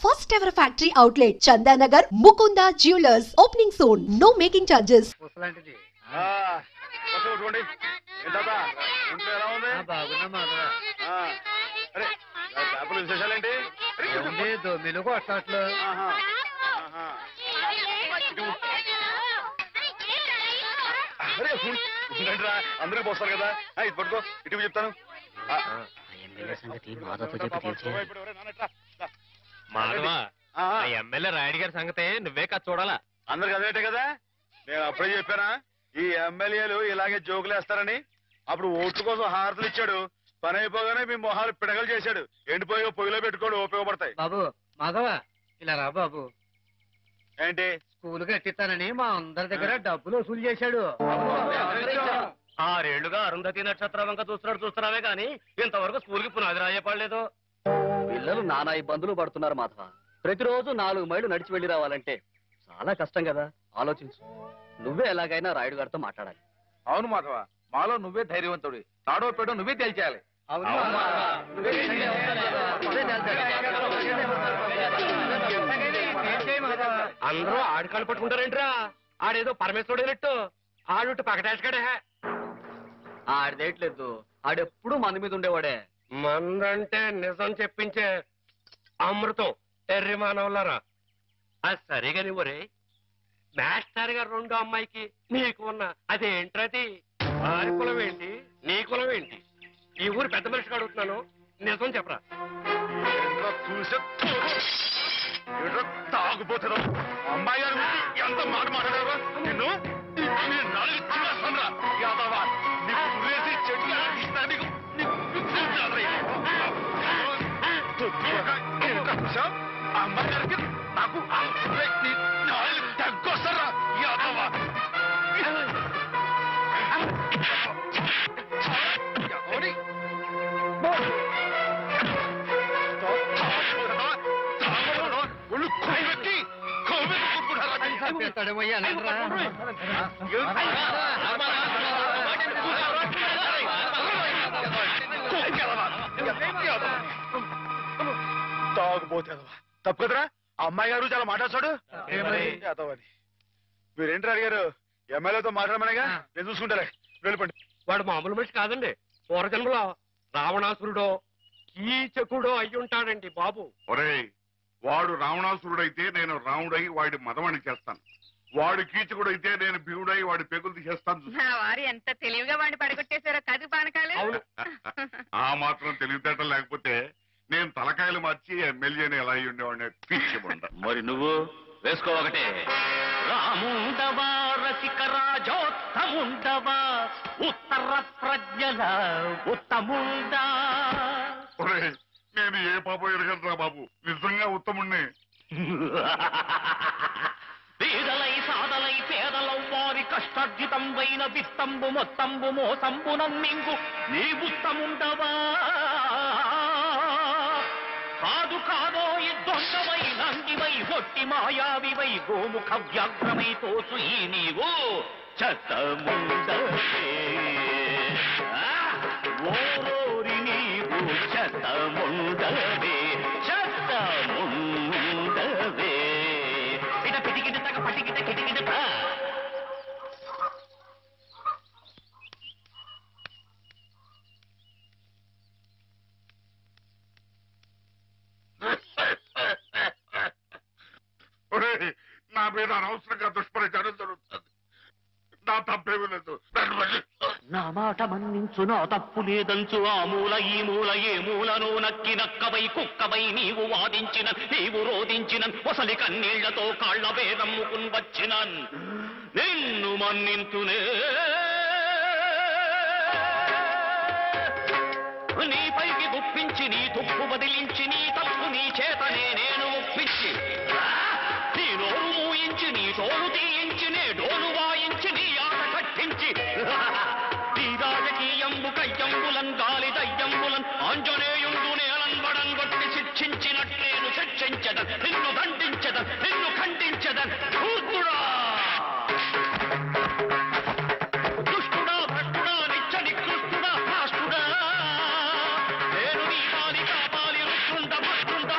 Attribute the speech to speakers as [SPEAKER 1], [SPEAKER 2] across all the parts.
[SPEAKER 1] First ever factory outlet, Chandanagar, Mukunda Jewelers, opening soon. No making charges.
[SPEAKER 2] అందరూ పోస్తారు కదా ఇది పట్టుకో ఇటు చెప్తాను
[SPEAKER 3] మాధవా ఎమ్మెల్యే రాయుడు గారి సంగతే నువ్వే కాదు చూడాలా.
[SPEAKER 2] అందరికి అదేటే కదా, నేను అప్పుడే చెప్పానా ఈ ఎమ్మెల్యేలు ఇలాగే జోకులు వేస్తారని. అప్పుడు ఓట్ల కోసం హారతులు ఇచ్చాడు, పని అయిపోగానే మీ మొహాలు పిడగలు చేశాడు. ఎండిపోయి పొయ్యిలో పెట్టుకోడు ఉపయోగపడతాయి.
[SPEAKER 4] బాబు మాధవా ఇలా రా బాబు.
[SPEAKER 2] ఏంటి?
[SPEAKER 4] స్కూల్ కట్టిస్తానని మా అందరి దగ్గర డబ్బులు వసూలు చేశాడు.
[SPEAKER 3] 6 ఏళ్లుగా అరుంధతి నక్షత్రం వంక చూస్తున్నావే గాని ఇంతవరకు స్కూల్ కి పునాది రాయపడలేదు.
[SPEAKER 5] పిల్లలు నానా ఇబ్బందులు పడుతున్నారు మాధవ. ప్రతిరోజు 4 మైళ్ళు నడిచి వెళ్లి రావాలంటే చాలా కష్టం కదా. ఆలోచించు, నువ్వే ఎలాగైనా రాయుడు గారితో మాట్లాడాలి.
[SPEAKER 2] అవును మాధవ, మాలో నువ్వే ధైర్యవంతుడు. తాడో పేడో నువ్వే తేల్చేయాలి.
[SPEAKER 3] అందరూ ఆడికాళ్ళు పట్టుకుంటారేంట్రా? ఆడేదో పరమేశ్వరుడైనట్టు ఆడుట్టు పకటేసుకాడే.
[SPEAKER 5] ఆడదేయట్లేదు, ఆడెప్పుడు మంది మీద ఉండేవాడే.
[SPEAKER 3] మందంటే నిజం చెప్పించే అమృతం ఎర్రి మానవులారా. అది సరిగా నువ్వురే మాస్టర్ గారు 2 అమ్మాయికి నీకు ఉన్న అదేంట్రది? వారి కులం ఏంటి, నీ కులం ఏంటి? ఈ ఊరు పెద్ద మనిషిగా అడుగుతున్నాను, నిజం చెప్పరా.
[SPEAKER 2] తాగుపోతారు అమ్మాయి గారు ఎంత మాట మాట్లాడారు నిన్ను. అమ్మాయి గారికి నాకు తగ్గొస్తారా యాదవా? తాగుపోతేదవా తప్పు కదరా. అమ్మాయి గారు చాలా మాట్లాడతాడు. మీరేంటి అడిగారు? ఎమ్మెల్యేతో మాట్లాడమనేగా, నేను చూసుకుంటారే. వెళ్ళిపోండి.
[SPEAKER 3] వాడు మామూలు మనిషి కాదండి. పూర్వజన్మలో రావణాసురుడో కీచకుడో అయ్యుంటాడండి బాబు.
[SPEAKER 6] ఒరేయ్, వాడు రావణాసురుడైతే నేను రాముడై వాడి మదమని చేస్తాను. వాడు కీచకుడైతే నేను భీముడై వాడి పెగులు తీసేస్తాను.
[SPEAKER 7] వారు ఎంత తెలివిగా వాడిని పడగొట్టేశారో కదు పానకాలు.
[SPEAKER 6] ఆ మాత్రం తెలివితేటలు లేకపోతే నేను తలకాయలు మార్చి ఎమ్మెల్యేని ఎలా అయ్యి ఉండేవాడిని పిచ్చిబండ.
[SPEAKER 5] మరి నువ్వు వేసుకో ఒకటే.
[SPEAKER 3] రాముండవా రసిక రాజోత్తముండవా ఉత్తర ప్రజ్ఞల ఉత్తముండా.
[SPEAKER 6] ఒరేయ్, నేను ఏ పాపం ఎరగనరా బాబు, నిజంగా ఉత్తముణ్ణి.
[SPEAKER 3] పేదలై సాదలై పేదలం వారి కష్టార్జితం వైన విత్తంబు మొత్తంబు మోసంబు నమ్మింగు నీ ఉత్తముండవా. కాదు కాదో దొంగవై నందివై ఒట్టి మాయావివై గోముఖ వ్యాఘ్రమై తోచు ఈ నీవు చతముండవే. ఓరోరి నీవు చతముండవే, చతముండవే. ఇట పిటికిట తగ పటికిట కిటికిట.
[SPEAKER 6] నా మీద అనవసరంగా దుష్ప్రచారం జరుగుతుంది. నా తప్పేమీ లేదు.
[SPEAKER 3] నా మాట మన్నించు, నా తప్పు లేదంచు. ఆ మూల ఈ మూల ఏ మూలను నక్కి నక్కవై కుక్కవై నీవు వాదించిన, నీవు రోధించిన ఒసలి కన్నీళ్లతో కాళ్ల వేదమ్ముకుని వచ్చిన నిన్ను మన్నింతునే. నీపైకి గుప్పించి నీ తుప్పు వదిలించి నీ తప్పు నీ చేతనే నేను ఒప్పించి నీ నోరు మూయించి నీ తోలు తీయించి నే డోలు వాయించి నీ ఆట కట్టించి నీ రాజకీయంబు కయ్యంబులన్ గాలి దయ్యంబులన్ ఆంజనేయుండు నేలంబడం కొట్టి శిక్షించినట్లేను శిక్షించదన్, నిన్ను దండించదన్, నిన్ను ఖండించదన్. ధూర్తుడా, దుష్టుడా, భ్రష్టుడా, నిత్య నికృష్టుడా, రాష్ట్రుడా, నేను నీ పాలి కాపాలి రుష్టుండ భష్టుండ.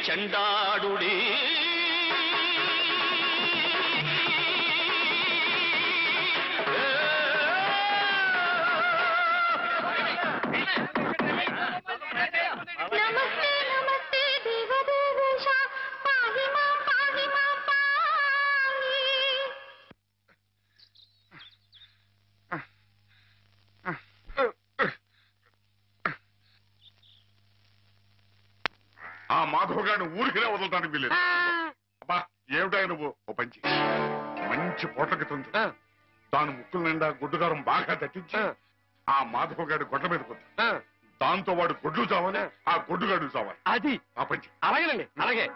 [SPEAKER 3] చండాడుడే
[SPEAKER 6] ఆ మాధవ్ గారిని ఊరికినే వదలటానికి వీలేదు. అబ్బా ఏమిటా నువ్వు ఓ పంచి మంచి పోట్లకి తుంది దాని ముక్కుల నిండా గుడ్డుగారం బాగా దట్టించి ఆ మాధవ్ గారి గొడ్ల మీద కొద్ది దాంతో వాడు గొడ్లు చావాలి, ఆ గొడ్డుగాడు చావాలి.
[SPEAKER 4] అది
[SPEAKER 6] ఆ పంచి
[SPEAKER 4] అలాగేనండి, అలాగే.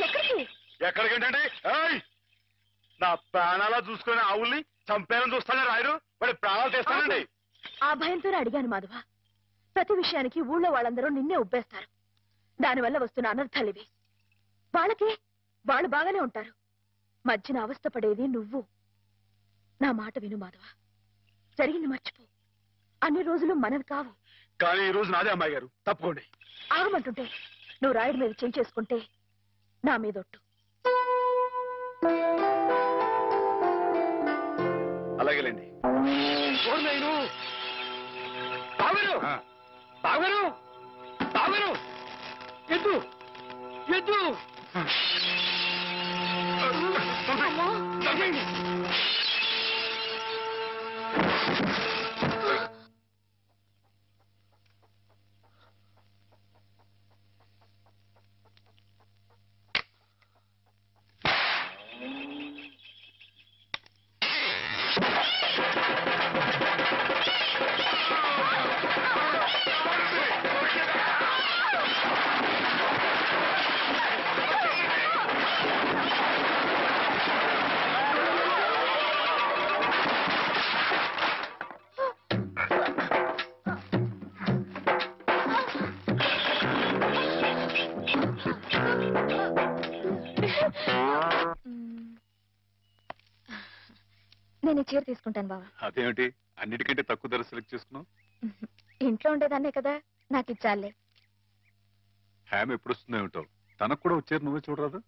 [SPEAKER 2] ఏం జరిగింది? ఎక్కడికేంటండి? నా ప్రాణాలా చూసుకుని ఆవుల్ని చంపేయాలని చూస్తానే రాయరు, వాడి ప్రాణాలు తెస్తానండి.
[SPEAKER 8] ఆ భయంతోనే అడిగాను మాధవ. ప్రతి విషయానికి ఊళ్ళో వాళ్ళందరూ నిన్నే ఉబ్బేస్తారు. దానివల్ల వస్తున్న అనర్థాలివి. వాళ్ళకి వాళ్ళు బాగానే ఉంటారు, మధ్యన అవస్థపడేది నువ్వు. నా మాట విను మాధవ, జరిగింది మర్చిపో. అన్ని రోజులు మనవి కావు.
[SPEAKER 2] కానీ ఈ రోజు నాదే అమ్మాయి గారు, తప్పుకోండి.
[SPEAKER 8] ఆగమంటుంటే నువ్వు రాయుడి మీద చేయి చేసుకుంటే నా మీదొట్టు.
[SPEAKER 2] అలాగేలేండి.
[SPEAKER 4] ఎద్దు ఎద్దు
[SPEAKER 8] నేను ఈ చీర తీసుకుంటాను బావా.
[SPEAKER 2] అదేమిటి అన్నిటికంటే తక్కువ ధర సెలెక్ట్ చేసుకున్నావు?
[SPEAKER 8] ఇంట్లో ఉండేదాన్నే కదా, నాకు ఇచ్చాలే.
[SPEAKER 2] హ్యామ్ ఎప్పుడు వస్తుందో ఏమిటో, తనకు కూడా వచ్చారు, నువ్వే చూడరాదు?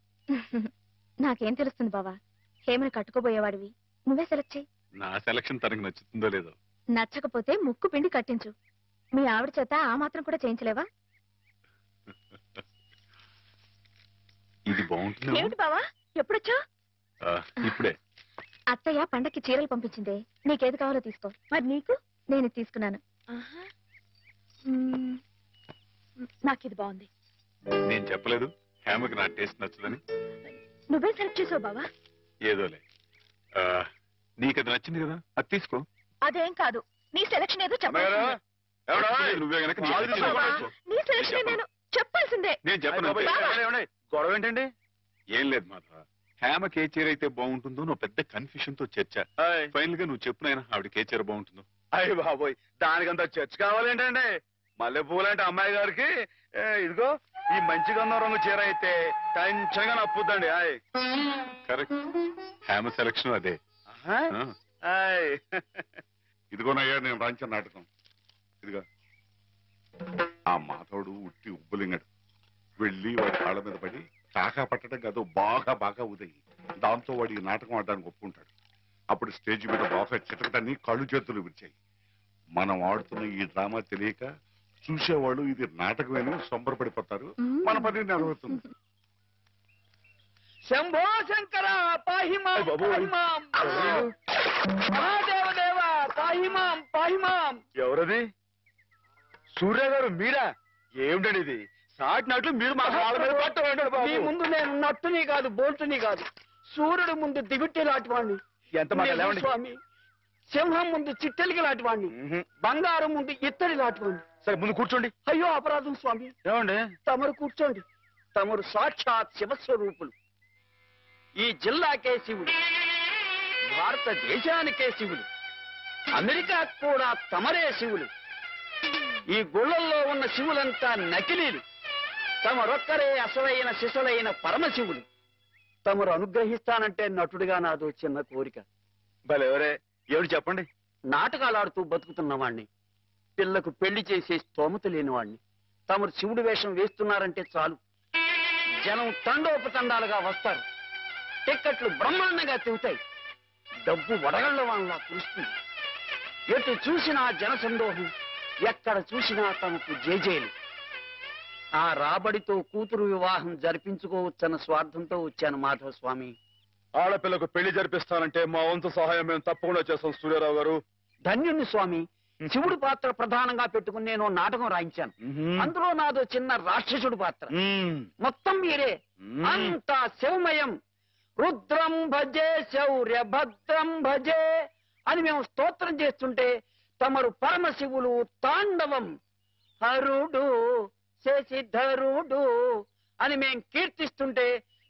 [SPEAKER 8] నాకేం తెలుస్తుంది బావా, హేమని కట్టుకోబోయేవాడివి, నువ్వే సెలెక్ట్ చేయి.
[SPEAKER 2] నా సెలక్షన్ తనకు నచ్చుతుందో లేదో.
[SPEAKER 8] నచ్చకపోతే ముక్కు పిండి కట్టించు. మీ ఆవిడ చేత ఆ మాత్రం కూడా చేయించలేవా?
[SPEAKER 2] ఇది బాగుంటుంది.
[SPEAKER 8] ఏమిటి బావా ఎప్పుడొచ్చా?
[SPEAKER 2] ఇప్పుడే.
[SPEAKER 8] అత్తయ్య పండక్కి చీరలు పంపించిందే, నీకేది కావాలో తీసుకో. మరి నీకు? నేను తీసుకున్నాను. నాకు ఇది బాగుంది.
[SPEAKER 2] నేను చెప్పలేదు హేమకి నా టేస్ట్ నచ్చదని?
[SPEAKER 8] నువ్వే సెలెక్ట్ చేసావు బావా.
[SPEAKER 2] ఏదోలే, నీకు అది నచ్చింది కదా, అది తీసుకో.
[SPEAKER 8] అదేం కాదు, నీ సెలక్షన్ ఏదో చెప్పాలి.
[SPEAKER 2] నువ్వే గనక
[SPEAKER 8] నీ సెలక్షన్ నేను చెప్పాల్సిందే.
[SPEAKER 2] నేను చెప్పను.
[SPEAKER 9] గొడవ ఏంటండి?
[SPEAKER 2] ఏం లేదు మాధవ, హేమకి ఏ చీర అయితే బాగుంటుందో నువ్వు పెద్ద కన్ఫ్యూషన్ తో చర్చ. ఫైనల్ గా నువ్వు చెప్పు నాయన, ఆవిడకి ఏ చీర బాగుంటుందో.
[SPEAKER 9] అయ్యి బాబోయ్, దానికంత చర్చ కావాలేంటండి? మల్లెపూలంటే అమ్మాయి గారికి ఇదిగో ఈ మంచి గంధం రంగు చీర అయితే టెన్షన్ గా నప్పుద్దండి.
[SPEAKER 2] కరెక్ట్, హేమ సెలక్షన్ అదే.
[SPEAKER 6] ఇదిగోనయ్యా నేను రాంచిన నాటకం. ఇదిగా ఆ మాధవుడు ఉట్టి ఉబ్బులింగడు వెళ్ళి వాడి కాళ్ళ మీద పడి కాకా పట్టడం కాదు, బాగా బాగా ఉదయి. దాంతో వాడి ఈ నాటకం ఆడడానికి ఒప్పుకుంటాడు. అప్పుడు స్టేజ్ మీద బాగా చిటకటాన్ని కళ్ళు చేతులు విరిచాయి. మనం ఆడుతున్న ఈ డ్రామా తెలియక చూసేవాళ్ళు ఇది నాటకమేని సంబరపడిపోతారు. మన పని నెరవేరుతుంది.
[SPEAKER 4] శంభో శంకర పాహిమాం పాహిమాం, మహాదేవదేవ పాహిమాం పాహిమాం.
[SPEAKER 9] ఎవరది? సూర్య గారు మీరా? ఏమిటండి ఇది? సాటినట్లు మీరు మా కాళ్ళ మీద పట్టండి.
[SPEAKER 4] మీ ముందు నేను నట్టుని కాదు, బోల్టుని కాదు, సూర్యుడు ముందు దివిట్టి లాంటి వాడిని.
[SPEAKER 9] ఎంత మాట
[SPEAKER 4] స్వామి, సింహం ముందు చిట్టెలికి లాంటి వాడిని, బంగారం ముందు ఇత్తడి లాంటి వాడిని.
[SPEAKER 9] సరే ముందు కూర్చోండి.
[SPEAKER 4] అయ్యో అపరాధం స్వామి.
[SPEAKER 9] ఏమండి?
[SPEAKER 4] తమరు కూర్చోండి. తమరు సాక్షాత్ శివస్వరూపులు. ఈ జిల్లాకే శివుడు, భారతదేశానికే శివుడు, అమెరికా కూడా తమరే శివులు. ఈ గుళ్ళల్లో ఉన్న శివులంతా నకిలీలు, తమరొక్కరే అసలైన శిశులైన పరమశివులు. తమరు అనుగ్రహిస్తానంటే నటుడిగా నాదో చిన్న కోరిక.
[SPEAKER 9] భలేవరే, ఏమిటి చెప్పండి.
[SPEAKER 4] నాటకాలాడుతూ బతుకుతున్నవాణ్ణి, పిల్లకు పెళ్లి చేసే స్తోమత లేనివాణ్ణి. తమరు శివుడి వేషం వేస్తున్నారంటే చాలు, జనం తండోపతండాలుగా వస్తారు, టిక్కెట్లు బ్రహ్మాండంగా తిరుగుతాయి, డబ్బు వడగళ్ల వాళ్ళ కురుస్తుంది. ఎటు చూసినా జనసందోహం, ఎక్కడ చూసినా తమకు జేజేలు. ఆ రాబడితో కూతురు వివాహం జరిపించుకోవచ్చన్న స్వార్థంతో వచ్చాను మాధవ స్వామి.
[SPEAKER 9] ఆడపిల్లకు పెళ్లి జరిపిస్తానంటే మా వంతు సహాయం మేము తప్పకుండా చేస్తాం సూర్యారావు గారు.
[SPEAKER 4] ధన్యుణ్ణి స్వామి. శివుడు పాత్ర ప్రధానంగా పెట్టుకుని నేను నాటకం రాయించాను. అందులో నాదో చిన్న రాక్షసుడు పాత్ర. మొత్తం మీరే, అంతా శివమయం. రుద్రం భజే శౌర్య భద్రం భజే అని మేము స్తోత్రం చేస్తుంటే తమరు పరమశివులు తాండవం. హరుడు శశిధరుడు అని మేం కీర్తిస్తుంటే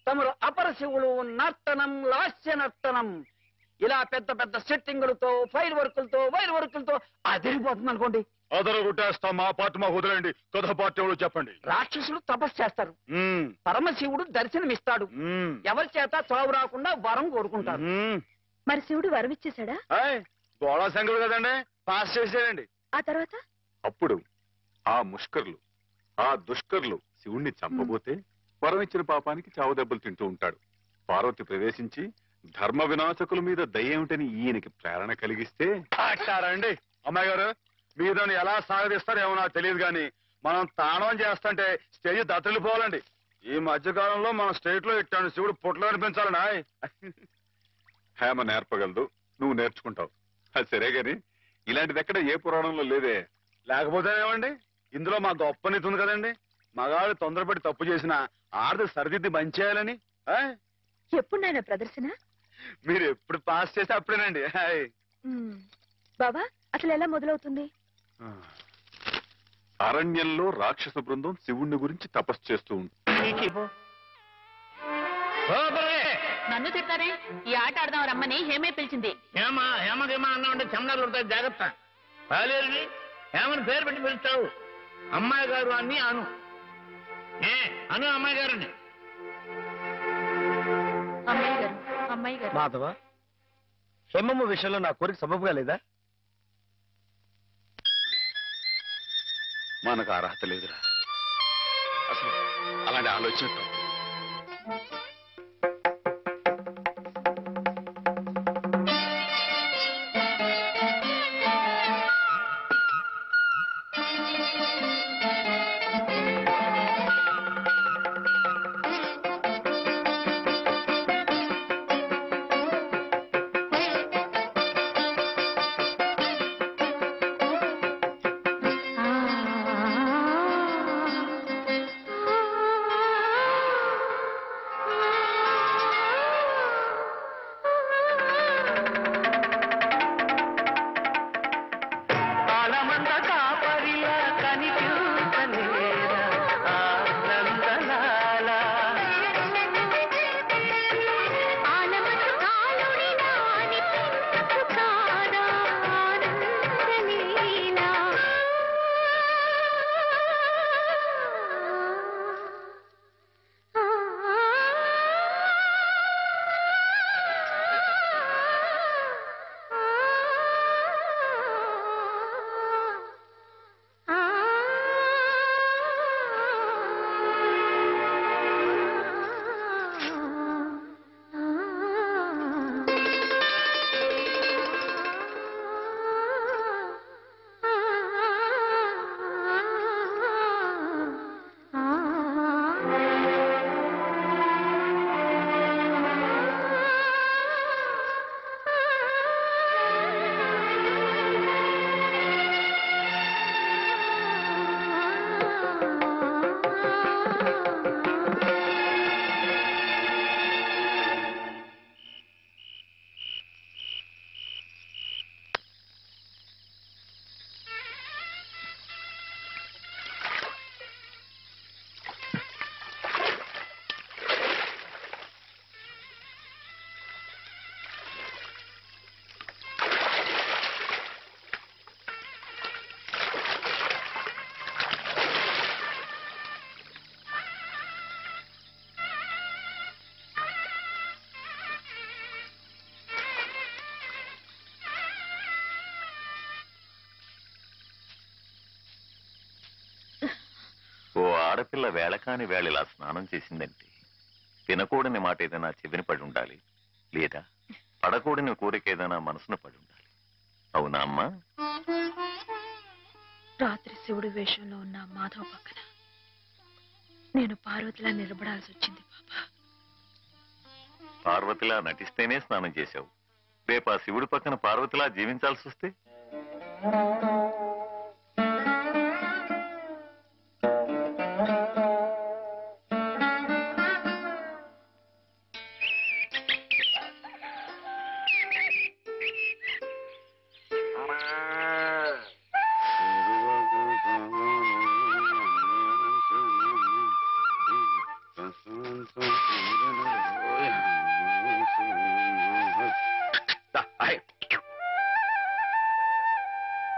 [SPEAKER 4] తమరు అపరశివులు నర్తనం లాస్య నర్తనం. ఇలా పెద్ద పెద్ద సెట్టింగులతో ఫైర్ వర్కులతో వైర్ వర్కులతో అదిరిపోతుంది అనుకోండి.
[SPEAKER 9] అదరు కొట్టేస్తాం. మా పార్టీ మాకు వదిలేండి. కథ పార్టీ ఎవరు చెప్పండి.
[SPEAKER 4] రాక్షసులు తపస్సు చేస్తారు, పరమశివుడు దర్శనమిస్తాడు, ఎవరి చేత చావు రాకుండా వరం కోరుకుంటారు.
[SPEAKER 8] మరి శివుడు వరం ఇచ్చేశాడా?
[SPEAKER 9] గోళా శంకరుడు కదండి, పాస్ చేసేయండి.
[SPEAKER 8] ఆ తర్వాత
[SPEAKER 2] అప్పుడు ఆ ముష్కర్లు, ఆ దుష్కర్లు శివుణ్ణి చంపబోతే వరం ఇచ్చిన పాపానికి చావు దెబ్బలు తింటూ ఉంటాడు. పార్వతి ప్రవేశించి ధర్మ వినాశకుల మీద దయ్యేమిటని ఈయనకి ప్రేరణ కలిగిస్తే
[SPEAKER 9] అంటారండి. అమ్మాయి గారు, మీరు దాన్ని ఎలా సాగదీస్తారేమో నాకు తెలియదు కానీ మనం తాణం చేస్తుంటే స్టేజ్ దత్తలిపోవాలండి. ఈ మధ్యకాలంలో మన స్టేట్ లో ఇట్టాను శివుడు పుట్లో అనిపించాలనా?
[SPEAKER 2] హేమ నేర్పగలదు, నువ్వు నేర్చుకుంటావు. అది సరే గాని ఇలాంటిది ఎక్కడ ఏ పురాణంలో లేదే.
[SPEAKER 9] లేకపోతే ఏమండి, ఇందులో మా గొప్ప నీతి ఉంది కదండి. మగాడు తొందరపడి తప్పు చేసిన ఆడది సరిదిద్ది మంచేయాలని.
[SPEAKER 8] ఎప్పుడు నాయన ప్రదర్శన?
[SPEAKER 9] మీరు ఎప్పుడు పాస్ చేస్తే అప్పుడేనండి.
[SPEAKER 8] బాబా అసలు ఎలా మొదలవుతుంది?
[SPEAKER 2] అరణ్యంలో రాక్షస బృందం శివుణ్ణి గురించి తపస్సు చేస్తూ ఉంటుంది.
[SPEAKER 7] నన్ను తిడతారే? ఈ ఆట ఆడదాం రమ్మని హేమే పిలిచింది.
[SPEAKER 3] హేమకేమా అన్నా ఉంటే చెమడాలు ఉంటాయి, జాగ్రత్త. పాలేరుని హేమని పేరు పెట్టి పిలుస్తావు. అమ్మాయి గారు అని అను. అను అమ్మాయి గారుని.
[SPEAKER 10] మాధవ, హేమమ్మ విషయంలో నా కోరిక సబబుగా లేదా?
[SPEAKER 2] మనకు అర్హత లేదురా. అసలు అలాంటి ఆలోచన తప్పు.
[SPEAKER 11] ఆడపిల్ల వేళకాని వేళ ఇలా స్నానం చేసిందంటే తినకూడని మాట ఏదైనా చెవిని పడి ఉండాలి, లేదా పడకూడని కోరిక ఏదైనా మనసును పడి ఉండాలి. అవునా అమ్మా?
[SPEAKER 8] రాత్రి శివుడి వేషంలో ఉన్న మాధవ పక్కన నేను పార్వతిలా నిలబడాల్సి వచ్చింది బాబా.
[SPEAKER 11] పార్వతిలా నటిస్తేనే స్నానం చేశావు. రేపు ఆ శివుడి పక్కన పార్వతిలా జీవించాల్సి వస్తే?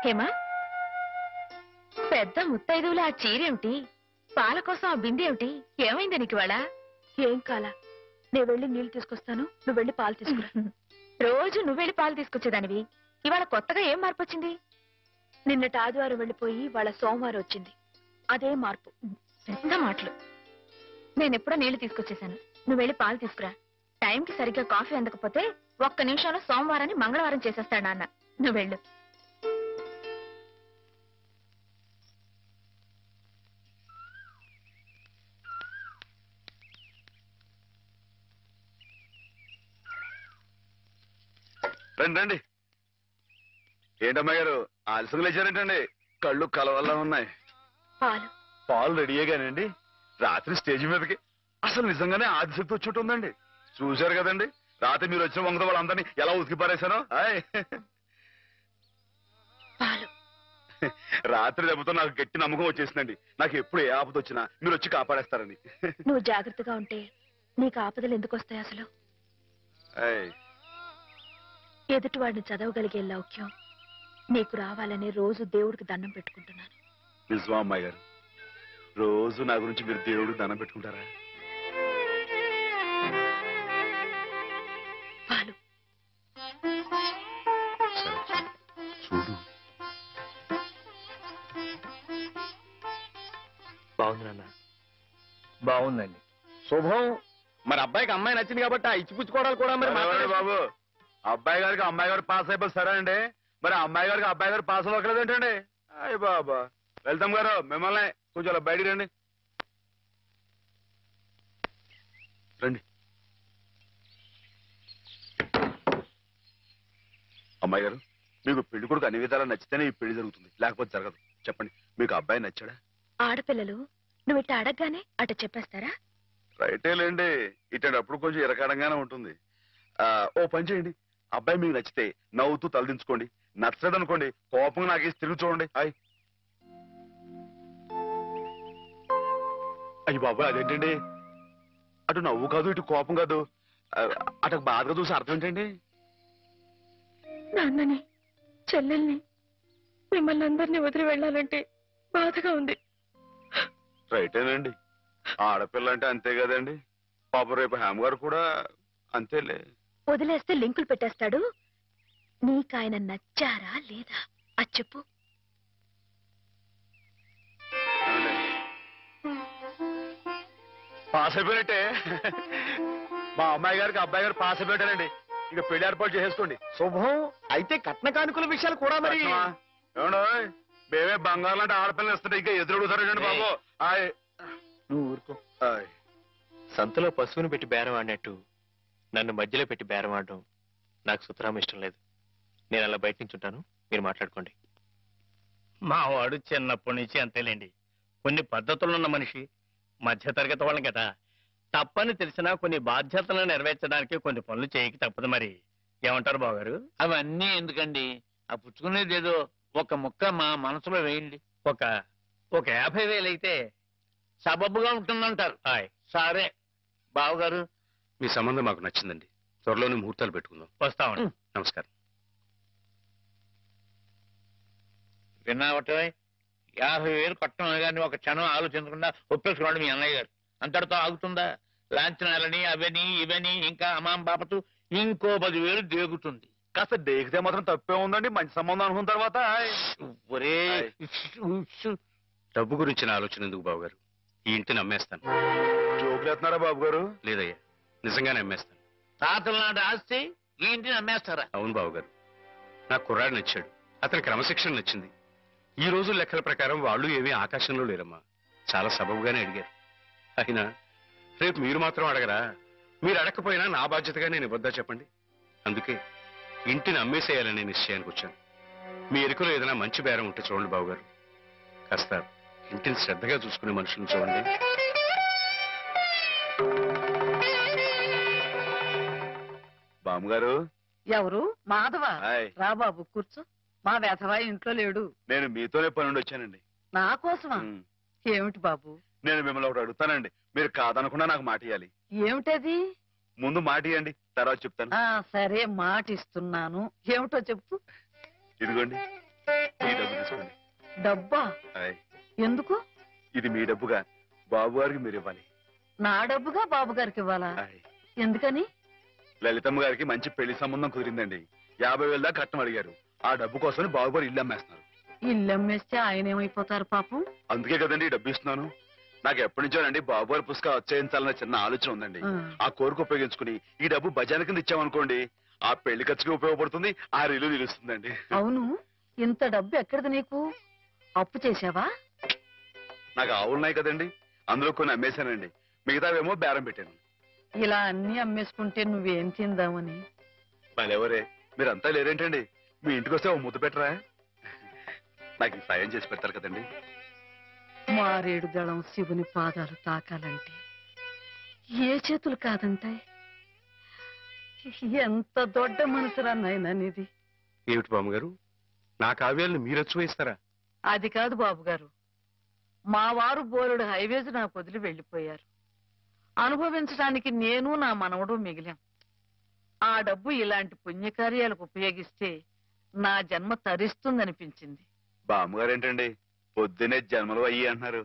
[SPEAKER 8] హేమా, పెద్ద ముత్తైదువులు ఆ చీరేమిటి, పాల కోసం ఆ బిందెమిటి, ఏమైంది నీకు ఇవాళ? ఏం కాలా, నేను వెళ్ళి నీళ్లు తీసుకొస్తాను, నువ్వు వెళ్ళి పాలు తీసుకురా. రోజు నువ్వు వెళ్ళి పాలు తీసుకొచ్చేదానివి, ఇవాళ కొత్తగా ఏం మార్పు వచ్చింది? నిన్నటి ఆదివారం వెళ్ళిపోయి వాళ్ళ సోమవారం వచ్చింది, అదే మార్పు. పెద్ద మాటలు. నేనెప్పుడో నీళ్లు తీసుకొచ్చేసాను, నువ్వు వెళ్ళి పాలు తీసుకురా. టైంకి సరిగ్గా కాఫీ అందకపోతే ఒక్క నిమిషంలో సోమవారాన్ని మంగళవారం చేసేస్తాడు నాన్న. నువ్వు వెళ్ళు.
[SPEAKER 2] రండి రండి. ఏంటమ్మా గారు ఆలస్యం లేచారేంటండి? కళ్ళు కలవల్లా ఉన్నాయి.
[SPEAKER 8] పాలు
[SPEAKER 2] పాలు రెడీయేగానండి. రాత్రి స్టేజ్ మీదకి అసలు నిజంగానే ఆదిశక్తి వచ్చి ఉందండి. చూశారు కదండి రాత్రి మీరు వచ్చిన వంగతో వాళ్ళందరినీ ఎలా ఉతికి పారేశానో. రాత్రి దెబ్బతో నాకు గట్టి నమ్మకం వచ్చేసిందండి. నాకు ఎప్పుడు ఏ ఆపద వచ్చినా మీరు వచ్చి కాపాడేస్తారని.
[SPEAKER 8] నువ్వు జాగ్రత్తగా ఉంటే నీకు ఆపదలు ఎందుకు వస్తాయి అసలు? ఎదుటివాడిని చదవగలిగే లౌక్యం నీకు రావాలని రోజు దేవుడికి దండం పెట్టుకుంటున్నాను.
[SPEAKER 2] నిజమా అమ్మాయి గారు? రోజు నా గురించి మీరు దేవుడికి దండం పెట్టుకుంటారా?
[SPEAKER 8] పాలు
[SPEAKER 10] బాగుంది నాన్న, బాగుందండి.
[SPEAKER 9] శుభం.
[SPEAKER 10] మరి అబ్బాయికి అమ్మాయి నచ్చింది కాబట్టి ఆ ఇచ్చిపుచ్చుకోవడాలు కూడా మరి
[SPEAKER 9] మాట్లాడండి బాబు. అబ్బాయి గారికి అమ్మాయి గారు పాస్ అయిపోయి సరే అండి, మరి అమ్మాయి గారికి అబ్బాయి గారు పాస్ అవ్వట్లేదు ఏంటండి? అయ్య బాబా. వెళ్తాం గారు, మిమ్మల్ని కొంచెం అలా బయటికి రండి. రండి. అమ్మాయి గారు, మీకు పెళ్లి కొడుకు అన్ని విధాలా నచ్చితేనే ఈ పెళ్లి జరుగుతుంది, లేకపోతే జరగదు. చెప్పండి, మీకు అబ్బాయి నచ్చాడా?
[SPEAKER 8] ఆడపిల్లలు నువ్వు ఇట్ట అడగగానే అట చెప్పేస్తారా?
[SPEAKER 9] రైటేలేండి, ఇటప్పుడు కొంచెం ఇరకాడంగానే ఉంటుంది. ఓ పని చేయండి, అబ్బాయి మీకు నచ్చితే నవ్వుతూ తలదించుకోండి, నచ్చలేదు అనుకోండి కోపంగా నాకు తిరిగి చూడండి. హాయ్. అయ్యి బాబు, అదేంటండి? అటు నవ్వు కాదు, ఇటు కోపం కాదు, అటు బాధగా చూసి అర్థం ఏంటండి?
[SPEAKER 8] నాన్నని, చెల్లెల్ని, మిమ్మల్ని అందరినీ వదిలి వెళ్ళాలంటే బాధగా ఉంది.
[SPEAKER 9] రైటేనండి, ఆడపిల్ల అంటే అంతే కదండి. పాప రేపు హేమ గారు కూడా అంతేలే.
[SPEAKER 8] వదిలేస్తే లింకులు పెట్టేస్తాడు. నీకాయన నచ్చారా లేదా అది చెప్పు.
[SPEAKER 9] పాస్ అయిపోయినట్టే. మా అమ్మాయి గారికి అబ్బాయి గారు పాస్ అయిపోయారండి. ఇక పెళ్లి ఏర్పాటు చేసేసుకోండి.
[SPEAKER 10] శుభం. అయితే కట్న కానుకల విషయాలు కూడా మరి
[SPEAKER 9] ఏమండో, మేమే బంగారం లాంటి ఆడపిల్లలు ఇస్తుంటే ఇంకా ఎదురడుగుతారండి బాబు.
[SPEAKER 10] నువ్వు ఊరుకో. సంతలో పశువుని పెట్టి బేరం ఆడినట్టు నన్ను మధ్యలో పెట్టి బేరం ఆడడం నాకు సుతరాం ఇష్టం లేదు. నేను అలా బయట నుంచి ఉంటాను, మీరు మాట్లాడుకోండి.
[SPEAKER 12] మా వాడు చిన్నప్పటి నుంచి అంతేలేండి. కొన్ని పద్ధతులున్న మనిషి, మధ్యతరగతి వాళ్ళం కదా. తప్పని తెలిసినా కొన్ని బాధ్యతలను నెరవేర్చడానికి కొన్ని పనులు చేయక తప్పదు. మరి ఏమంటారు బావగారు?
[SPEAKER 4] అవన్నీ ఎందుకండి, ఆ పుచ్చుకునేది ఏదో ఒక ముక్క మా మనసులో వేయండి.
[SPEAKER 12] ఒక 50,000 అయితే
[SPEAKER 4] సబబుగా ఉంటుందంటారు. సరే బావగారు,
[SPEAKER 10] మీ సంబంధం మాకు నచ్చిందండి. త్వరలోనే ముహూర్తాలు పెట్టుకుందాం.
[SPEAKER 12] వస్తామండి.
[SPEAKER 10] నమస్కారం.
[SPEAKER 4] విన్నావట, 50,000 కట్టడం కానీ ఒక క్షణం ఆలోచించకుండా ఒప్పేసుకోండి మీ అన్నయ్య గారు. అంతటితో ఆగుతుందా? లాంఛనాలని అవని ఇవని ఇంకా అమాం బాపతు ఇంకో 10,000 దేగుతుంది.
[SPEAKER 9] కాస్త దేగితే మాత్రం తప్పే ఉందండి, మంచి సంబంధం అనుకున్న తర్వాత.
[SPEAKER 4] ఒరే
[SPEAKER 10] డబ్బు గురించిన ఆలోచన ఎందుకు బాబుగారు? ఈ ఇంటిని అమ్మేస్తాను.
[SPEAKER 9] జోకులు వేస్తున్నారా బాబు గారు?
[SPEAKER 10] లేదయ్యా, నిజంగానే అమ్మేస్తాను.
[SPEAKER 4] తాతల నాటి ఆస్తి ఈ ఇంటిని అమ్మేస్తారా?
[SPEAKER 10] అవును బాబుగారు, నాకు కుర్రాడు నచ్చాడు, అతని క్రమశిక్షణ నచ్చింది. ఈ రోజు లెక్కల ప్రకారం వాళ్ళు ఏమీ ఆకాశంలో లేరమ్మా, చాలా సబబుగానే అడిగారు. అయినా రేపు మీరు మాత్రం అడగరా? మీరు అడగకపోయినా నా బాధ్యతగా నేను ఇవ్వద్దా చెప్పండి? అందుకే ఇంటిని అమ్మేసేయాలనే నిశ్చయానికి వచ్చాను. మీ ఎరుకలో ఏదైనా మంచి బేరం ఉంటే చూడండి బాబుగారు. కాస్త ఇంటిని శ్రద్ధగా చూసుకునే మనుషులను చూడండి.
[SPEAKER 9] బామ్మగారు.
[SPEAKER 13] ఎవరు? మాధవ. రా బాబు కూర్చో. మా వెధవా ఇంట్లో లేడు.
[SPEAKER 9] నేను మీతోనే పని నుండి వచ్చానండి.
[SPEAKER 13] నా కోసమా? ఏమిటి బాబు?
[SPEAKER 9] నేను మిమ్మల్ని ఒకటి అడుగుతానండి, మీరు కాదనకుండా నాకు మాట ఇవ్వాలి.
[SPEAKER 13] ఏమిటది?
[SPEAKER 9] ముందు మాట ఇవ్వండి, తర్వాత చెప్తాను.
[SPEAKER 13] సరే, మాట ఇస్తున్నాను. ఏమిటో చెప్పు.
[SPEAKER 9] ఇదిగోండి, ఈ డబ్బు తీసుకోండి.
[SPEAKER 13] డబ్బా? ఎందుకు?
[SPEAKER 9] ఇది మీ డబ్బుగా బాబు గారికి మీరు ఇవ్వాలి.
[SPEAKER 13] నా డబ్బుగా బాబు గారికి ఇవ్వాలా? ఎందుకని?
[SPEAKER 9] లలితమ్మ గారికి మంచి పెళ్లి సంబంధం కుదిరిందండి. 50,000 దాకా కట్నం అడిగారు. ఆ డబ్బు కోసం బాబు గారు ఇల్లు అమ్మేస్తున్నారు.
[SPEAKER 13] ఇల్లు అమ్మేస్తే ఆయన ఏమైపోతారు పాపం?
[SPEAKER 9] అందుకే కదండి ఈ డబ్బు ఇస్తున్నాను. నాకు ఎప్పటి నుంచోనండి బాబు గారి పుస్తకం వచ్చేయించాలన్న చిన్న ఆలోచన ఉందండి. ఆ కోరిక ఉపయోగించుకుని ఈ డబ్బు బజార్ కింద ఇచ్చామనుకోండి, ఆ పెళ్లి ఖర్చుకి ఉపయోగపడుతుంది, ఆ ఇల్లు నిలుస్తుందండి.
[SPEAKER 13] అవును, ఇంత డబ్బు ఎక్కడిది నీకు? అప్పు చేసావా?
[SPEAKER 9] నాకు ఆవులున్నాయి కదండి, అందులో కొన్ని అమ్మేశానండి, మిగతావేమో బేరం పెట్టాను.
[SPEAKER 13] ఇలా అన్ని అమ్మేసుకుంటే నువ్వేం తిందామని?
[SPEAKER 9] మళ్ళెవరే, మీరంతా లేరేంటండి? మీ ఇంటికి వస్తే ఓ ముద్దు పెట్టరా? నాకు ఈ సాయం చేసి పెడతారు కదండి.
[SPEAKER 13] మారేడు దళం శివుని పాదాలు తాకాలంటే ఏ చేతులు కాదంటాయి? ఎంత దొడ్డ మనసురా నాయనా నీది.
[SPEAKER 10] ఏమిటి బామ్మగారు, నా కావ్యాలను మీరు వేస్తారా?
[SPEAKER 13] అది కాదు బాబు గారు, మా వారు బోరుడు హైవేస్ నాకు వదిలి వెళ్ళిపోయారు. అనుభవించడానికి నేను నా మనవడు మిగిలాం. ఆ డబ్బు ఇలాంటి పుణ్యకార్యాలకు ఉపయోగిస్తే నా జన్మ తరిస్తుందనిపించింది.
[SPEAKER 9] బామ్మగారు ఏంటండి పొద్దునే జన్మలు అయ్యి అంటున్నారు?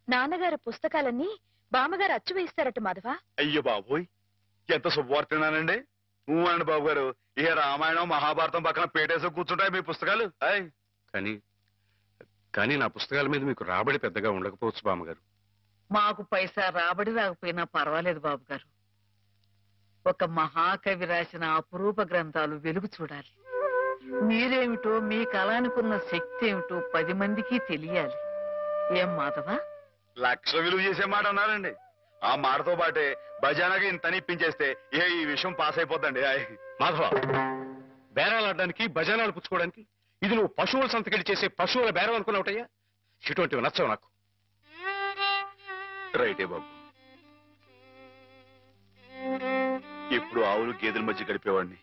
[SPEAKER 8] నాన్నగారు పుస్తకాలన్నీ బామ్మగారు అచ్చు వేయిస్తారట మాధవ.
[SPEAKER 9] అయ్యో బాబోయ్, ఎంత శుభవార్తనానండి. అండి బాబు గారు, ఇక రామాయణం మహాభారతం పక్కన పేటేసో కూర్చుంటాయి మీ పుస్తకాలు.
[SPEAKER 10] కానీ కానీ నా పుస్తకాల మీద మీకు రాబడి పెద్దగా ఉండకపోవచ్చు బామ్మగారు.
[SPEAKER 13] మాకు పైసా రాబడి రాకపోయినా పర్వాలేదు బాబు గారు. ఒక మహాకవి రాసిన అపురూప గ్రంథాలు వెలుగు చూడాలి. మీరేమిటో మీ కళానికున్న శక్తి ఏమిటో 10 మందికి తెలియాలి. ఏం మాధవా?
[SPEAKER 2] లక్ష విలువ చేసే మాట అన్నారండి. ఆ మాటతో పాటే భజానగా ఇంత ఇప్పించేస్తే ఈ విషయం పాస్ అయిపోద్దండి.
[SPEAKER 10] మాధవ, బేరాలాడడానికి భజనాలు పుచ్చుకోవడానికి ఇది నువ్వు పశువుల సంతకెళ్ళి చేసే పశువుల బేరం అనుకున్నావుటయ్యా? ఇటువంటివి నచ్చవు నాకు.
[SPEAKER 2] రైటే బాబు. ఎప్పుడు ఆవులు గేదెల మధ్య గడిపేవాడిని.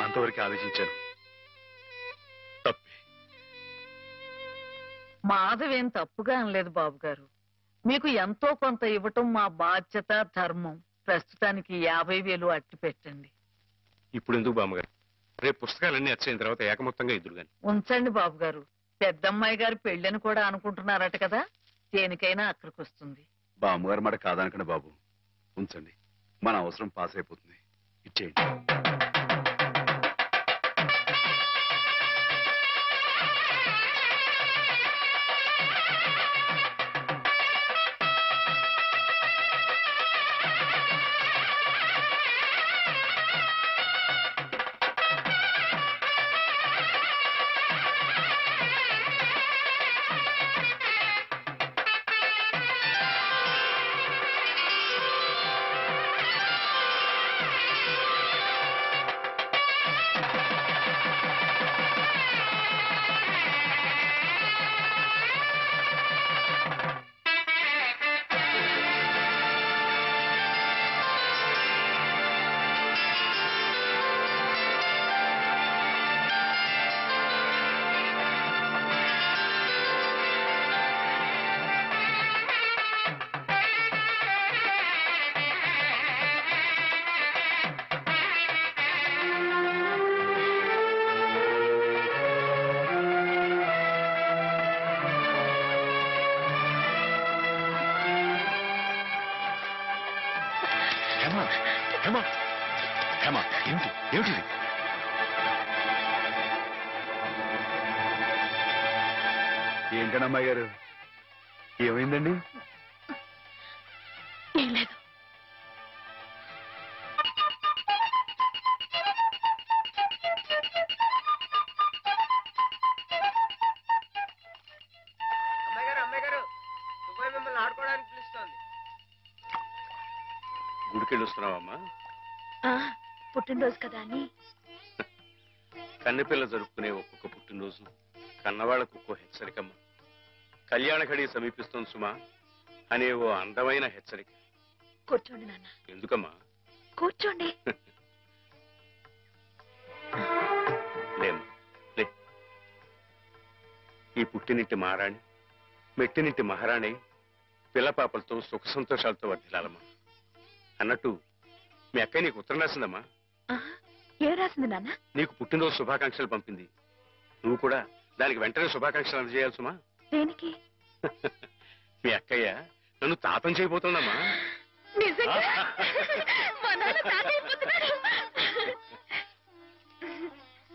[SPEAKER 2] అంతవరకు ఆలోచించాను. తప్పే.
[SPEAKER 13] మాధవేం తప్పుగా అనలేదు బాబు గారు. మీకు ఎంతో కొంత ఇవ్వటం మా బాధ్యత, ధర్మం. ప్రస్తుతానికి 50,000 అట్టి పెట్టండి.
[SPEAKER 10] ఇప్పుడు ఎందుకు బామ్మగారు? రేపు పుస్తకాలన్నీ వచ్చైన తర్వాత ఏకమొత్తంగా ఎదురుగాని
[SPEAKER 13] ఉంచండి బాబు గారు. పెద్దమ్మాయి గారి పెళ్ళని కూడా అనుకుంటున్నారట కదా, దేనికైనా అక్కడికి వస్తుంది.
[SPEAKER 2] బామ్మగారు మాట కాదనకండి బాబు. ఉంచండి, మన అవసరం పాస్ అయిపోతుంది. ఇచ్చేయండి. ఏమిటి? ఏంటండి అమ్మాయి గారు, ఏమైందండి?
[SPEAKER 8] ఏం లేదు.
[SPEAKER 10] గుడికెళ్ళి వస్తున్నావమ్మా?
[SPEAKER 8] పుట్టినరోజు కదా అని.
[SPEAKER 10] కన్నెపిల్ల జరుపుకునే ఒక్కొక్క పుట్టినరోజు కన్నవాళ్లకు ఒక్కో హెచ్చరికమ్మ. కళ్యాణ ఘడి సమీపిస్తుంది సుమా అనే ఓ అందమైన హెచ్చరిక.
[SPEAKER 8] కూర్చోండి నాన్న.
[SPEAKER 10] ఎందుకమ్మా?
[SPEAKER 8] కూర్చోండి.
[SPEAKER 10] లేమ్మా, లే. ఈ పుట్టినింటి మహారాణి, మెట్టినింటి మహారాణి పిల్లపాపలతో సుఖ సంతోషాలతో వర్ధిల్లాలమ్మా. అన్నట్టు మీ అక్కయ్య నీకు ఉత్తరం రాసిందమ్మా.
[SPEAKER 8] ఏం రాసింది నాన్న?
[SPEAKER 10] నీకు పుట్టినరోజు శుభాకాంక్షలు పంపింది. నువ్వు కూడా దానికి వెంటనే శుభాకాంక్షలు అందజేయాలి సుమా.
[SPEAKER 8] దేనికి?
[SPEAKER 10] మీ అక్కయ్య నన్ను తాతం చేయబోతుందమ్మా.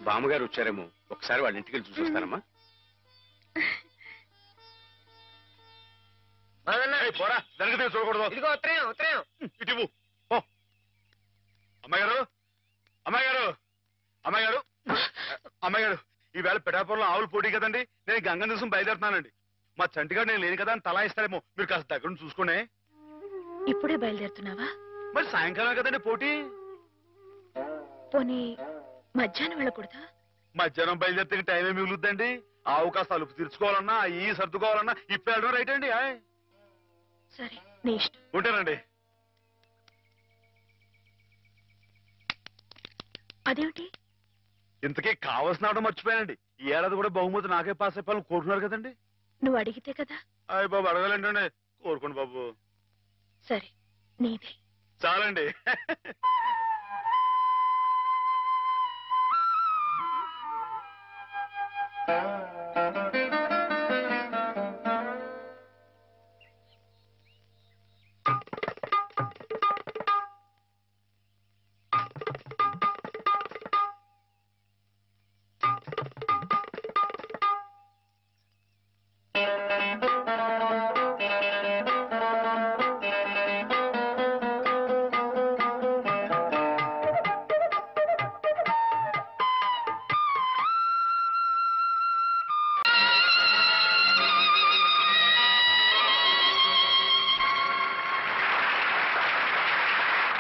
[SPEAKER 10] బామ్మగారు వచ్చారేమో, ఒకసారి వాళ్ళ ఇంటికి వెళ్ళి చూసొస్తానమ్మా.
[SPEAKER 2] పోరా, దానికి చూడకూడదు.
[SPEAKER 4] ఇదిగో ఉత్తరం, ఉత్తరం.
[SPEAKER 2] ఇటు అమ్మాయి గారు, అమ్మాయి గారు, అమ్మాయి గారు, అమ్మాయి గారు, ఈవేళ పిఠాపురంలో ఆవులు పోటీ కదండి. నేను గంగ దివసం బయలుదేరుతున్నానండి. మా చంటిగాడు నేను లేని కదా అని తలా ఇస్తారేమో. మీరు కాస్త దగ్గర నుంచి చూసుకోండి.
[SPEAKER 8] ఇప్పుడే బయలుదేరుతున్నావా?
[SPEAKER 2] మరి సాయంకాలం కదండి పోటీ.
[SPEAKER 8] పోనీ మధ్యాహ్నం వెళ్ళకూడదా?
[SPEAKER 2] మధ్యాహ్నం బయలుదేరితే టైం ఏమి మిగులుద్దండి. ఆవు కాస్త అలుపు తీర్చుకోవాలన్నా, ఈ సర్దుకోవాలన్నా ఇప్పుడు వెళ్ళడం రైట్ అండి.
[SPEAKER 8] సరే, నీ ఇష్టం.
[SPEAKER 2] ఉంటానండి.
[SPEAKER 8] అదేమిటి?
[SPEAKER 2] ఇంతకీ కావాల్సిన ఆవడం మర్చిపోయానండి. ఈ ఏడాది కూడా బహుమతి నాకే పాస్ అయిపోవాలని కోరుకున్నారు కదండి.
[SPEAKER 8] నువ్వు అడిగితే కదా.
[SPEAKER 2] అయ్య బాబు, అడగాలంటే కోరుకోండి బాబు.
[SPEAKER 8] సరే, నీదే
[SPEAKER 2] చాలండి.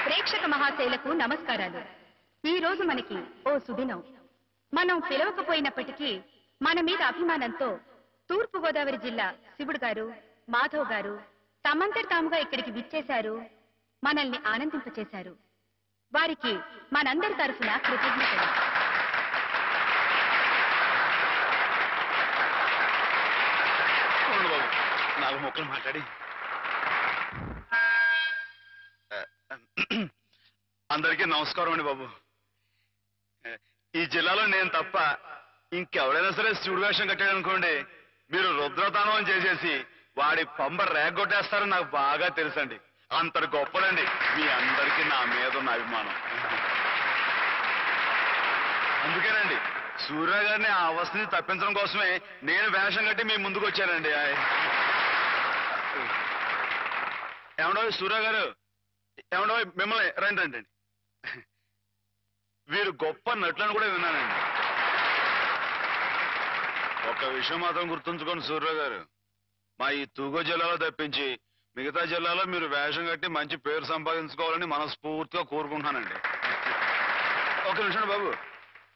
[SPEAKER 14] ప్రేక్షక మహాశైలకు నమస్కారాలు. ఈ రోజు మనకి ఓ సుదినం. మనం పిలవకపోయినప్పటికీ మన మీద అభిమానంతో తూర్పు గోదావరి జిల్లా శివుడు గారు, మాధవ్ గారు తమంతటి తాముగా ఇక్కడికి విచ్చేశారు, మనల్ని ఆనందింపచేశారు. వారికి మనందరి తరఫున కృతజ్ఞతలు.
[SPEAKER 2] నాలుగు మొక్కలు మాట్లాడి అందరికీ నమస్కారం అండి బాబు. ఈ జిల్లాలో నేను తప్ప ఇంకెవరైనా సరే శివుడు వేషం కట్టాడనుకోండి, మీరు రుద్రతానం చేసేసి వాడి పంబ రేగొట్టేస్తారని నాకు బాగా తెలుసండి. అంతటి గొప్పదండి మీ అందరికీ నా మీద ఉన్న అభిమానం. అందుకేనండి సూర్య గారిని ఆ అవస్థని తప్పించడం కోసమే నేను వేషం కట్టి మీ ముందుకు వచ్చానండి. ఏమండో సూర్య గారు, ఏమండో మిమ్మల్ని రండి రండి. వీరు గొప్ప నటులను కూడా విన్నానండి. ఒక విషయం మాత్రం గుర్తుంచుకోండి సూర్య గారు, మా ఈ తూగో జిల్లాలో తప్పించి మిగతా జిల్లాలో మీరు వేషం కట్టి మంచి పేరు సంపాదించుకోవాలని మనస్ఫూర్తిగా కోరుకుంటున్నానండి. ఒక నిమిషం బాబు,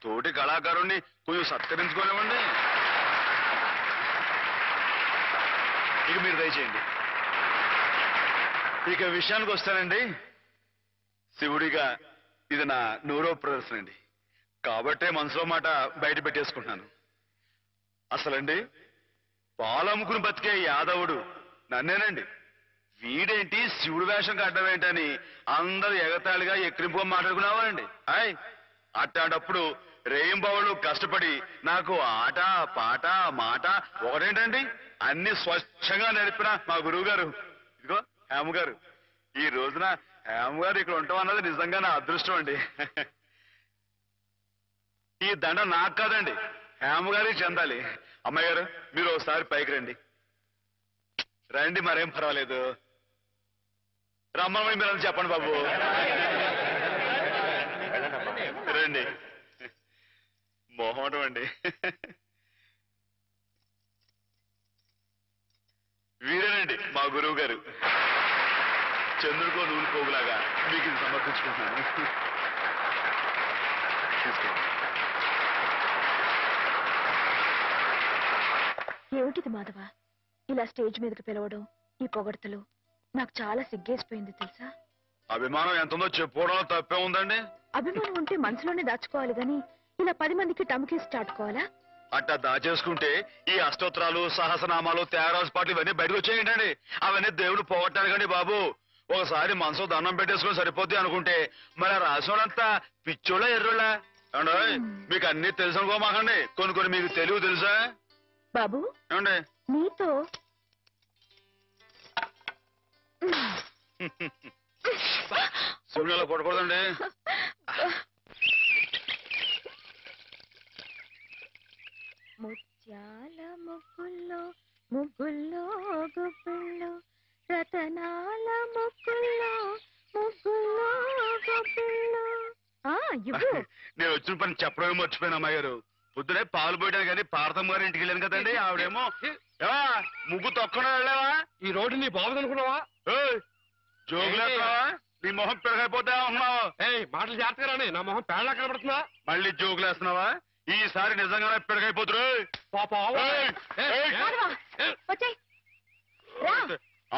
[SPEAKER 2] తోటి కళాకారుణ్ణి కొంచెం సత్కరించుకోనివ్వండి. ఇక మీరు దయచేయండి. ఇక విషయానికి వస్తానండి. శివుడిగా ఇది నా 100వ ప్రదర్శన అండి, కాబట్టే మనసులో మాట బయట పెట్టేసుకుంటున్నాను. అసలండి పాలమ్ముకుని బతికే యాదవుడు నన్నేనండి. వీడేంటి శివుడు వేషం కట్టడం ఏంటని అందరూ ఎగతాళిగా ఎక్కిరింపుగా మాట్లాడుకున్నావారండి. అట్లాంటప్పుడు రేయింబావులు కష్టపడి నాకు ఆట పాట మాట ఒకటేంటండి అన్ని స్వచ్ఛంగా నేర్పిన మా గురువు గారు, ఇదిగో హేమ గారు. ఈ రోజున హేమ గారు ఇక్కడ ఉంటాం అన్నది నిజంగా నా అదృష్టం అండి. ఈ దండ నాకు కాదండి, హేమ గారికి చెందాలి. అమ్మాయి గారు మీరు ఒకసారి పైకి రండి. రండి, మరేం పర్వాలేదు. రమ్మని మీరు చెప్పండి బాబు. రండి. మొహమాటం అండి. వీరేనండి మా గురువు గారు. చంద్రుడికో నూనె పోగులాగా మీకు ఇది సమర్పించుకుంటున్నాను. తీసుకోండి.
[SPEAKER 8] ఏమిటిది మాధవ, ఇలా స్టేజ్ మీదకి పిలవడం, ఈ పొగడతలు నాకు చాలా సిగ్గేసిపోయింది తెలుసా.
[SPEAKER 2] అభిమానం ఎంతుందో చెప్పుకోవడంలో తప్పే ఉందండి.
[SPEAKER 8] అభిమానం ఉంటే మనసులోనే దాచుకోవాలి గాని ఇలా 10 మందికి టమ్కేసి చాటుకోవాలా?
[SPEAKER 2] అట్టా దాచేసుకుంటే ఈ అష్టోత్తరాలు, సహస్రనామాలు, త్యాగరాజు పాటలు ఇవన్నీ బయటకు వచ్చేయండి. అవన్నీ దేవుడు పోగొట్టారు బాబు. ఒకసారి మనసు దండం పెట్టేసుకుని సరిపోద్ది అనుకుంటే మరి రాసోడంతా పిచ్చోళ్ళ ఎర్రోళ్ళ ఏమండి? మీకు అన్ని తెలుసు అనుకోమాకండి, కొన్ని కొన్ని మీకు తెలివి తెలుసా
[SPEAKER 8] బాబు?
[SPEAKER 2] ఏమండి
[SPEAKER 8] నీతో
[SPEAKER 2] శివునిలో కొట్టకూడదండి.
[SPEAKER 8] ముత్యాల ముగ్గుల్లో ముగ్గుల్లో గుబ్బుల్లో, రతనాల ముగ్గుల్లో ముగ్గుల్లో గుబ్బుల్లో.
[SPEAKER 2] నేను వచ్చిన పని చెప్పడమే మర్చిపోయాను అమ్మాయి గారు. పొద్దునే పాలు పోయడానికి కానీ పార్థమ్మ గారి ఇంటికి వెళ్ళాను కదండి. ఆవిడేమో ముగ్గు తొక్కడా వెళ్ళావా?
[SPEAKER 15] ఈ రోడ్డు నీ బాబు అనుకున్నావా?
[SPEAKER 2] జోగులేస్తున్నావా? నీ మొహం పెరగైపోతా ఉన్నావు.
[SPEAKER 15] మాటలు జాగ్రత్తగా రాని, నా మొహం పేడలా కనబడుతున్నా.
[SPEAKER 2] మళ్ళీ జోగులేస్తున్నావా? ఈసారి నిజంగానే పెరగైపోతురు.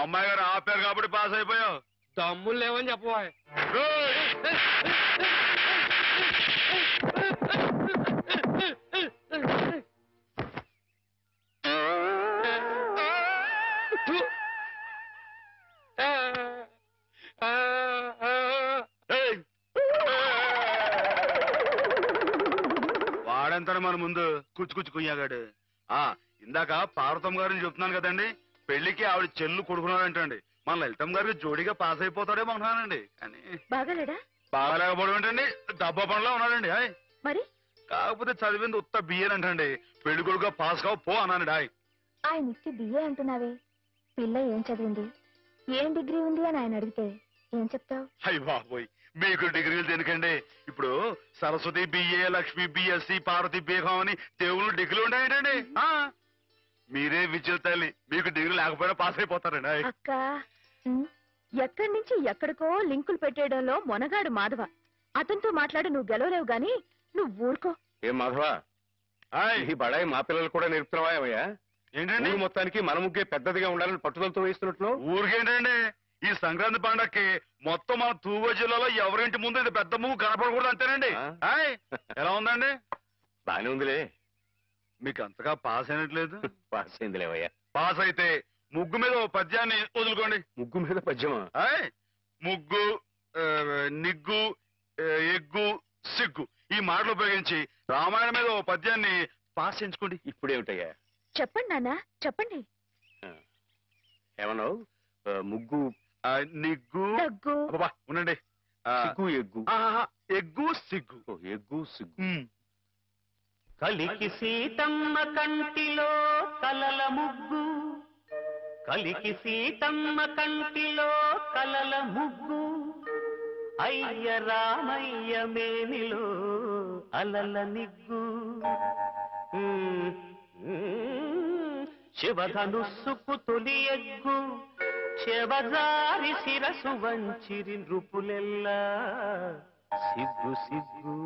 [SPEAKER 2] అమ్మాయి గారు ఆపారు కాబట్టి పాస్ అయిపోయావు.
[SPEAKER 15] దమ్ములు లేవని చెప్పవా?
[SPEAKER 2] వాడంతా మన ముందు కుచ్చుకుచ్చు కుయ్యాగాడు. ఇందాక పార్వతమ్మ గారిని చెప్తున్నాను కదండి, పెళ్లికి ఆవిడ చెల్లు కొడుకున్నాడంటండి. మన లలితమ్మ గారికి జోడిగా పాస్ అయిపోతాడే అనుకున్నానండి. కానీ
[SPEAKER 8] బాగాలేడా?
[SPEAKER 2] బాగాలేకపోవడం ఏంటండి, డబ్బా పనిలో ఉన్నాడండి.
[SPEAKER 8] మరి
[SPEAKER 2] కాకపోతే చదివింది ఉత్త బియ్యన్ అంటండి. పెళ్లి కొడుకుగా పాస్ కావు పో అన్నానండి.
[SPEAKER 8] ఆయన ఇచ్చి బిఏ అంటున్నావే, పిల్ల ఏం చదివింది, ఏం డిగ్రీ ఉంది అని ఆయన అడిగితే ఏం చెప్తావు?
[SPEAKER 2] అయ్య బాబోయ్, మీకు డిగ్రీలు దేనికండి? ఇప్పుడు సరస్వతి బిఏ, లక్ష్మి బిఎస్సి, పార్వతి బీహం అని దేవుళ్ళు డిగ్రీలు ఉన్నాయండి. మీరే విద్యుత్ తల్లి, మీకు డిగ్రీ లేకపోయినా పాస్ అయిపోతారండి.
[SPEAKER 8] అక్క ఎక్కడి నుంచి ఎక్కడికో లింకులు పెట్టేయడంలో మొనగాడు మాధవ. అతనితో మాట్లాడి నువ్వు గెలవలేవు గాని నువ్వు ఊరుకో.
[SPEAKER 10] ఏం మాధవ, ఈ బడాయి మా పిల్లలు కూడా నేర్పుతున్నావా ఏమయ్యా?
[SPEAKER 2] ఏంటండి
[SPEAKER 10] మొత్తానికి మన ముగ్గే పెద్దదిగా ఉండాలని పట్టుదలతో వేస్తున్నట్లు.
[SPEAKER 2] ఊరికేంటండి ఈ సంక్రాంతి పండక్కి మొత్తం మన తూగో జిల్లాలో ఎవరింటి ముందు ఇది పెద్ద ముగ్గు కనపడకూడదు అంతేనండి. ఎలా ఉందండి?
[SPEAKER 10] బానే ఉందిలే.
[SPEAKER 2] మీకు అంతగా పాస్ అయినట్లేదు.
[SPEAKER 10] పాస్ అయిందిలేవయ్యా.
[SPEAKER 2] పాస్ అయితే ముగ్గు మీద ఓ పద్యాన్ని వదులుకోండి.
[SPEAKER 10] ముగ్గు మీద పద్యమా?
[SPEAKER 2] ముగ్గు, నిగ్గు, ఎగ్గు, సిగ్గు ఈ మాటలు ఉపయోగించి రామాయణం మీద ఓ పద్యాన్ని పాస్ చేయించుకోండి.
[SPEAKER 10] ఇప్పుడేమిటయ్యా?
[SPEAKER 8] చెప్పండి నాన్న, చెప్పండి.
[SPEAKER 10] ఏమన్నావు? ముగ్గు,
[SPEAKER 2] నిగ్గు,
[SPEAKER 8] దగ్గు.
[SPEAKER 2] ఉండండి.
[SPEAKER 10] సిగ్గు, ఎగ్గు.
[SPEAKER 2] ఎగ్గు, సిగ్గు.
[SPEAKER 10] ఎగ్గు, సిగ్గు.
[SPEAKER 3] కలికి సీతమ్మ కంటిలో కలల ముగ్గు, కలికి సీతమ్మ కంటిలో కలల ముగ్గు, అయ్య రామయ్య మేనిలో అలల నిగ్గు, శివధనుస్సుకు తొలి ఎగ్గు, శివజారి శిరసు వంచిరి నృపులెల్లా సిగ్గు సిగ్గు.